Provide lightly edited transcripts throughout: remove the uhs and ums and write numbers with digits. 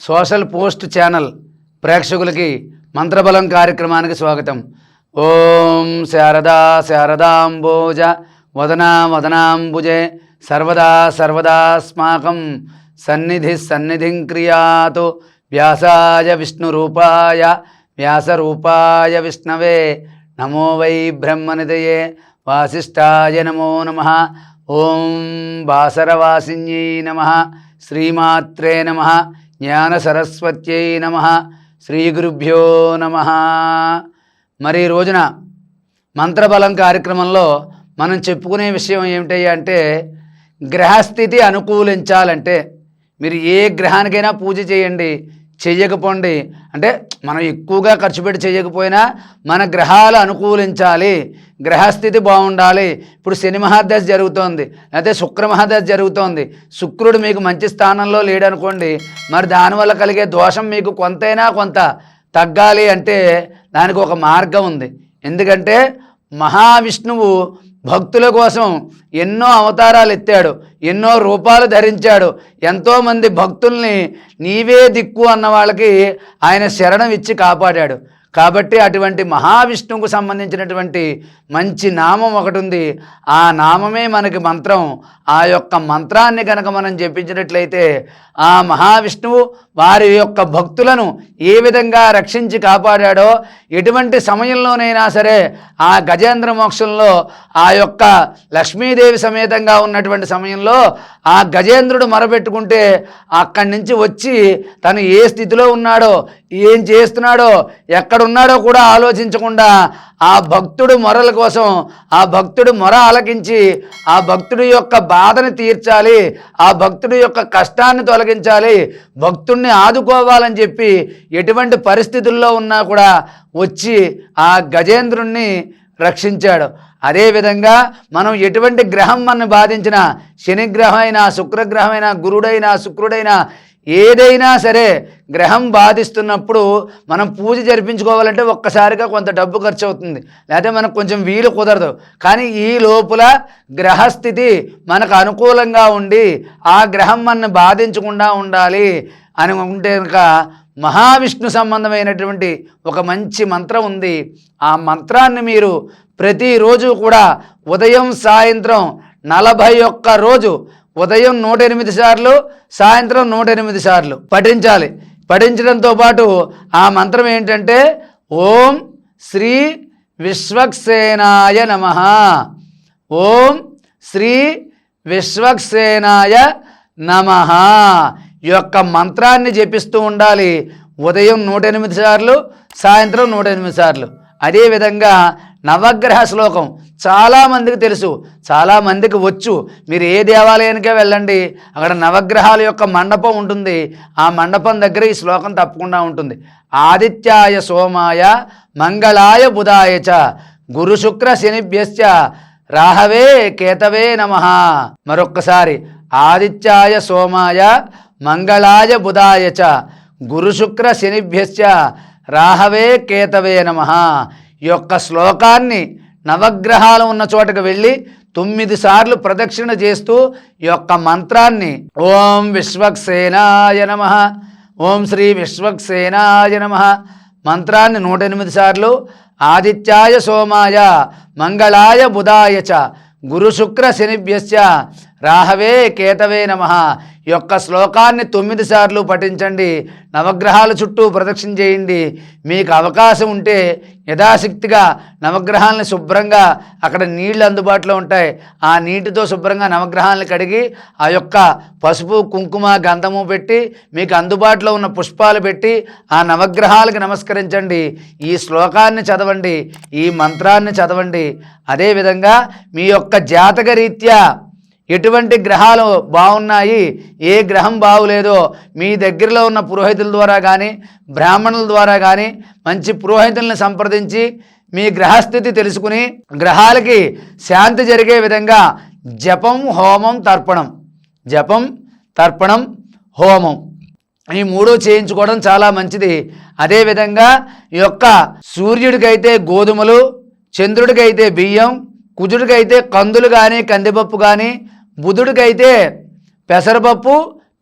Social post channel ప్రేక్షకులకి మంత్రబలం కార్యక్రమానికి స్వాగతం. ఓం శారదా శారదాంబోజ వదనా వదనాంబుజే సర్వదా సర్వదాస్మాకం సన్నిధిం క్రియాతు వ్యాసాయ విష్ణురూపాయ వ్యాసరూపాయ విష్ణవే నమో వై బ్రహ్మనిధయే వాసిష్ఠాయ నమో నమః. ఓం బాసరవాసిన్యై నమః. శ్రీమాత్రే నమః. జ్ఞానసరస్వత్యై నమః. శ్రీగురుభ్యో నమః. మరి ఈ రోజున మంత్రబలం కార్యక్రమంలో మనం చెప్పుకునే విషయం ఏమిటయ్యా అంటే, గ్రహస్థితి అనుకూలించాలంటే మీరు ఏ గ్రహానికైనా పూజ చేయండి, చెయ్యకపోండి అంటే మనం ఎక్కువగా ఖర్చు పెట్టి చేయకపోయినా మన గ్రహాలు అనుకూలించాలి, గ్రహస్థితి బాగుండాలి. ఇప్పుడు శని మహాదశ జరుగుతోంది, లేకపోతే శుక్ర మహాదశ జరుగుతోంది, శుక్రుడు మీకు మంచి స్థానంలో లేడనుకోండి, మరి దానివల్ల కలిగే దోషం మీకు కొంతైనా కొంత తగ్గాలి అంటే దానికి ఒక మార్గం ఉంది. ఎందుకంటే మహావిష్ణువు భక్తుల కోసం ఎన్నో అవతారాలు ఎత్తాడు, ఎన్నో రూపాలు ధరించాడు. ఎంతోమంది భక్తుల్ని నీవే దిక్కు అన్న వాళ్ళకి ఆయన శరణం ఇచ్చి కాపాడాడు. కాబట్టి అటువంటి మహావిష్ణువుకు సంబంధించినటువంటి మంచి నామం ఒకటి ఉంది. ఆ నామమే మనకి మంత్రం. ఆ యొక్క మంత్రాన్ని కనుక మనం జపించినట్లయితే ఆ మహావిష్ణువు వారి యొక్క భక్తులను ఏ విధంగా రక్షించి కాపాడాడో, ఎటువంటి సమయంలోనైనా సరే ఆ గజేంద్ర మోక్షంలో ఆ యొక్క లక్ష్మీదేవి సమేతంగా ఉన్నటువంటి సమయంలో ఆ గజేంద్రుడు మొరపెట్టుకుంటే అక్కడి నుంచి వచ్చి తను ఏ స్థితిలో ఉన్నాడో, ఏం చేస్తున్నాడో, ఎక్కడున్నాడో కూడా ఆలోచించకుండా ఆ భక్తుడు మొరల కోసం ఆ భక్తుడు మొర ఆలకించి ఆ భక్తుడి యొక్క బాధని తీర్చాలి, ఆ భక్తుడి యొక్క కష్టాన్ని తొలగించాలి, భక్తుడిని ఆదుకోవాలని చెప్పి ఎటువంటి పరిస్థితుల్లో ఉన్నా కూడా వచ్చి ఆ గజేంద్రుణ్ణి రక్షించాడు. అదేవిధంగా మనం ఎటువంటి గ్రహం మన బాధించినా, శనిగ్రహమైనా, శుక్రగ్రహమైనా, గురుడైనా, శుక్రుడైనా, ఏదైనా సరే గ్రహం బాధిస్తున్నప్పుడు మనం పూజ జరిపించుకోవాలంటే ఒక్కసారిగా కొంత డబ్బు ఖర్చు అవుతుంది, లేకపోతే మనకు కొంచెం వీలు కుదరదు. కానీ ఈ లోపల గ్రహస్థితి మనకు అనుకూలంగా ఉండి ఆ గ్రహం మనని బాధించకుండా ఉండాలి అని ఉంటే కనుక మహావిష్ణు సంబంధమైనటువంటి ఒక మంచి మంత్రం ఉంది. ఆ మంత్రాన్ని మీరు ప్రతిరోజు కూడా ఉదయం సాయంత్రం 41 రోజు ఉదయం 108 సార్లు, సాయంత్రం 108 సార్లు పఠించాలి. పఠించడంతో పాటు ఆ మంత్రం ఏంటంటే ఓం శ్రీ విశ్వక్సేనాయ నమః. ఓం శ్రీ విశ్వక్సేనాయ నమః ఈ యొక్క మంత్రాన్ని జపిస్తూ ఉండాలి. ఉదయం 108 సార్లు, సాయంత్రం 108 సార్లు. అదేవిధంగా నవగ్రహ శ్లోకం చాలామందికి తెలుసు, చాలామందికి వచ్చు. మీరు ఏ దేవాలయానికే వెళ్ళండి, అక్కడ నవగ్రహాల యొక్క మండపం ఉంటుంది. ఆ మండపం దగ్గర ఈ శ్లోకం తప్పకుండా ఉంటుంది. ఆదిత్యాయ సోమాయ మంగళాయ బుధాయ చ గురు శుక్ర శనిభ్యశ్చ రాహవే కేతవే నమః. మరొక్కసారి ఆదిత్యాయ సోమాయ మంగళాయ బుధాయ చ గురు శుక్ర శనిభ్యశ్చ రాహవే కేతవే నమః. ఈ యొక్క శ్లోకాన్ని నవగ్రహాలు ఉన్న చోటకు వెళ్ళి 9 సార్లు ప్రదక్షిణ చేస్తూ ఈ యొక్క మంత్రాన్ని ఓం విశ్వక్సేనాయ నమః, ఓం శ్రీ విశ్వక్సేనాయ నమః మంత్రాన్ని 108 సార్లు ఆదిత్యాయ సోమాయ మంగళాయ బుధాయ చ గురు శుక్ర శనిభ్యశ్చ రాహవే కేతవే నమః ఈ యొక్క శ్లోకాన్ని 9 సార్లు పఠించండి. నవగ్రహాల చుట్టూ ప్రదక్షిణ చేయండి. మీకు అవకాశం ఉంటే యథాశక్తిగా నవగ్రహాలను శుభ్రంగా, అక్కడ నీళ్లు అందుబాటులో ఉంటాయి, ఆ నీటితో శుభ్రంగా నవగ్రహాలను కడిగి ఆ యొక్క పసుపు కుంకుమ గంధము పెట్టి మీకు అందుబాటులో ఉన్న పుష్పాలు పెట్టి ఆ నవగ్రహాలకు నమస్కరించండి. ఈ శ్లోకాన్ని చదవండి, ఈ మంత్రాన్ని చదవండి. అదేవిధంగా మీ యొక్క జాతక రీత్యా ఎటువంటి గ్రహాలు బాగున్నాయి, ఏ గ్రహం బాగులేదో మీ దగ్గరలో ఉన్న పురోహితుల ద్వారా కానీ, బ్రాహ్మణుల ద్వారా కానీ మంచి పురోహితుల్ని సంప్రదించి మీ గ్రహస్థితి తెలుసుకుని గ్రహాలకి శాంతి జరిగే విధంగా జపం, హోమం, తర్పణం, జపం, తర్పణం, హోమం ఈ 3 చేయించుకోవడం చాలా మంచిది. అదేవిధంగా ఈ యొక్క సూర్యుడికైతే గోధుమలు, చంద్రుడికైతే బియ్యం, కుజుడికైతే కందులు కానీ కందిపప్పు కానీ, బుధుడికైతే పెసరపప్పు,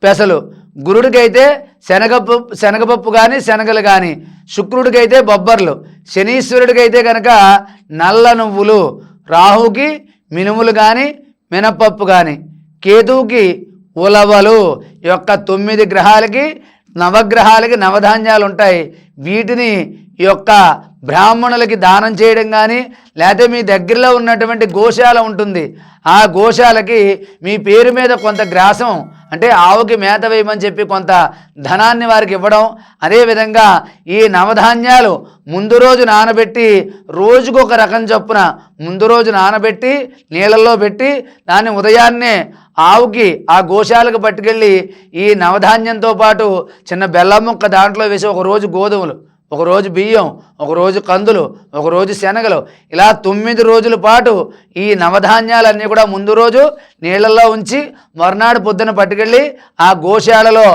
పెసలు, గురుడికైతే శనగపప్పు కానీ శనగలు కానీ, శుక్రుడికైతే బొబ్బర్లు, శనీశ్వరుడికైతే కనుక నల్ల నువ్వులు, రాహుకి మినుములు కానీ మినపప్పు కానీ, కేతువుకి ఉలవలు. ఈ యొక్క 9 గ్రహాలకి నవగ్రహాలకి నవధాన్యాలు ఉంటాయి. వీటిని ఈ యొక్క బ్రాహ్మణులకి దానం చేయడం కానీ, లేకపోతే మీ దగ్గరలో ఉన్నటువంటి గోశాల ఉంటుంది, ఆ గోశాలకి మీ పేరు మీద కొంత గ్రాసం అంటే ఆవుకి మేత వేయమని చెప్పి కొంత ధనాన్ని వారికి ఇవ్వడం. అదేవిధంగా ఈ నవధాన్యాలు ముందు రోజు నానబెట్టి రోజుకొక రకం చొప్పున ముందు రోజు నానబెట్టి నీళ్ళల్లో పెట్టి దాన్ని ఉదయాన్నే ఆవుకి ఆ గోశాలకు పట్టుకెళ్ళి ఈ నవధాన్యంతో పాటు చిన్న బెల్లం ముక్క దాంట్లో వేసి ఒకరోజు గోధుమలు, ఒకరోజు బియ్యం, ఒకరోజు కందులు, ఒకరోజు శనగలు, ఇలా 9 రోజుల పాటు ఈ నవధాన్యాలన్నీ కూడా ముందు రోజు నీళ్ళల్లో ఉంచి మర్నాడు పొద్దున పట్టుకెళ్ళి ఆ గోశాలలో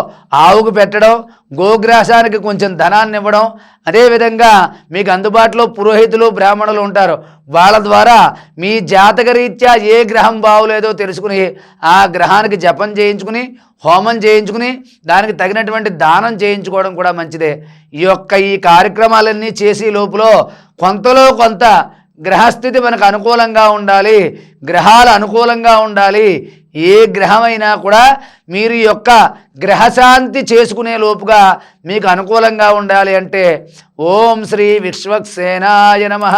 ఆవుకు పెట్టడం, గోగ్రాసానికి కొంచెం ధనాన్ని ఇవ్వడం. అదేవిధంగా మీకు అందుబాటులో పురోహితులు బ్రాహ్మణులు ఉంటారు, వాళ్ళ ద్వారా మీ జాతక రీత్యా ఏ గ్రహం బాగులేదో తెలుసుకుని ఆ గ్రహానికి జపం చేయించుకుని హోమం చేయించుకుని దానికి తగినటువంటి దానం చేయించుకోవడం కూడా మంచిదే. ఈ కార్యక్రమాలన్నీ చేసి లోపల కొంతలో కొంత గ్రహస్థితి మనకు అనుకూలంగా ఉండాలి, గ్రహాలు అనుకూలంగా ఉండాలి. ఏ గ్రహమైనా కూడా మీరు ఈ యొక్క గ్రహశాంతి చేసుకునే లోపుగా మీకు అనుకూలంగా ఉండాలి అంటే ఓం శ్రీ విశ్వక్సేనాయ నమః,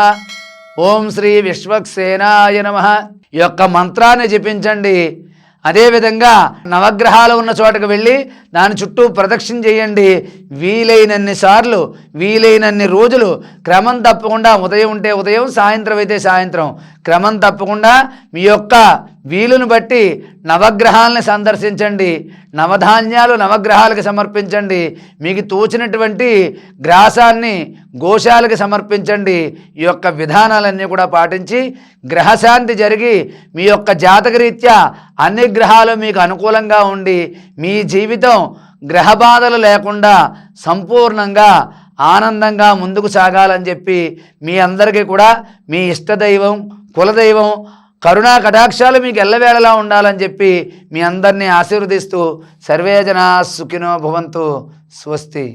ఓం శ్రీ విశ్వక్సేనాయ నమః ఈ యొక్క మంత్రాన్ని జపించండి. అదేవిధంగా నవగ్రహాలు ఉన్న చోటకు వెళ్ళి దాని చుట్టూ ప్రదక్షిణ చేయండి. వీలైనన్ని సార్లు, వీలైనన్ని రోజులు క్రమం తప్పకుండా, ఉదయం ఉంటే ఉదయం, సాయంత్రం అయితే సాయంత్రం, క్రమం తప్పకుండా మీ యొక్క వీలును బట్టి నవగ్రహాలను సందర్శించండి. నవధాన్యాలు నవగ్రహాలకు సమర్పించండి. మీకు తోచినటువంటి గ్రాసాన్ని గోశాలకు సమర్పించండి. ఈ యొక్క విధానాలన్నీ కూడా పాటించి గ్రహశాంతి జరిగి మీ యొక్క జాతకరీత్యా అన్ని గ్రహాలు మీకు అనుకూలంగా ఉండి మీ జీవితం గ్రహబాధలు లేకుండా సంపూర్ణంగా ఆనందంగా ముందుకు సాగాలని చెప్పి మీ అందరికీ కూడా మీ ఇష్టదైవం, కులదైవం కరుణా కటాక్షాలు మీకు ఎల్లవేళలా ఉండాలని చెప్పి మీ అందరినీ ఆశీర్వదిస్తూ సర్వే జనా సుఖినో భవంతు. స్వస్తి.